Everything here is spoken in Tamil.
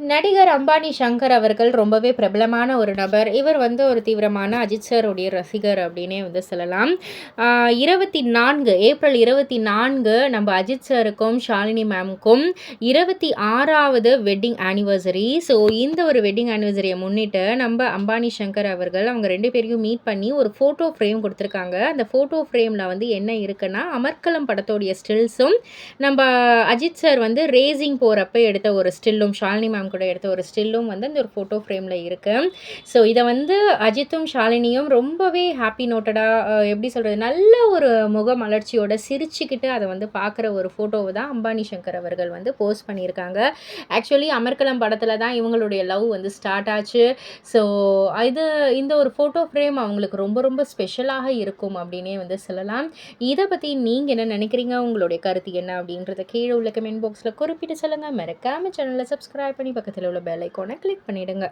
நடிகர் அம்பானி சங்கர் அவர்கள் ரொம்பவே பிரபலமான ஒரு நபர். இவர் வந்து ஒரு தீவிரமான அஜித் சாருடைய ரசிகர் அப்படின்னே வந்து சொல்லலாம். 24 ஏப்ரல் 24 நம்ம அஜித் சாருக்கும், ஷாலினி மேம்க்கும் 26வது வெட்டிங் ஆனிவர்சரி. ஸோ இந்த ஒரு வெட்டிங் ஆனிவர்சரிய முன்னிட்டு நம்ம அம்பானி சங்கர் அவர்கள் அவங்க 2 பேரையும் மீட் பண்ணி ஒரு ஃபோட்டோ ஃப்ரேம் குடுத்துருக்காங்க. அந்த ஃபோட்டோ ஃப்ரேம்ல வந்து என்ன இருக்குன்னா, அமர்க்களம் படத்தோடைய ஸ்டில்ஸும், நம்ம அஜித் சார் வந்து ரேசிங் போறப்ப எடுத்த ஒரு ஸ்டில்லும், ஷாலினி மேம் கூட எடுத்த ஒரு ஸ்டில்லும் வந்து அந்த ஒரு ஃபோட்டோ ஃப்ரேமில் இருக்கு. ஸோ இதை வந்து அஜித்தும் ஷாலினியும் ரொம்பவே ஹாப்பி நோட்டடாக எப்படி சொல்கிறது, நல்ல ஒரு முகமலர்ச்சியோட சிரிச்சுக்கிட்டு அதை வந்து பார்க்குற ஒரு ஃபோட்டோவை தான் அம்பானி சங்கர் அவர்கள் வந்து போஸ்ட் பண்ணியிருக்காங்க. ஆக்சுவலி அமர்கலம் படத்தில் தான் இவங்களுடைய லவ் வந்து ஸ்டார்ட் ஆச்சு. ஸோ இது இந்த ஒரு ஃபோட்டோ ஃப்ரேம் அவங்களுக்கு ரொம்ப ரொம்ப ஸ்பெஷலாக இருக்கும் அப்படின்னே வந்து சொல்லலாம். இதை பற்றி நீங்கள் என்ன நினைக்கிறீங்க, உங்களுடைய கருத்து என்ன அப்படின்றத கீழே உள்ள கமெண்ட் பாக்ஸில் குறிப்பிட்டு சொல்லுங்கள். மறக்காம சேனலை சப்ஸ்கிரைப் பண்ணி பக்கத்தில் உள்ள பெல் ஐக்கானை கிளிக் பண்ணிவிடுங்க.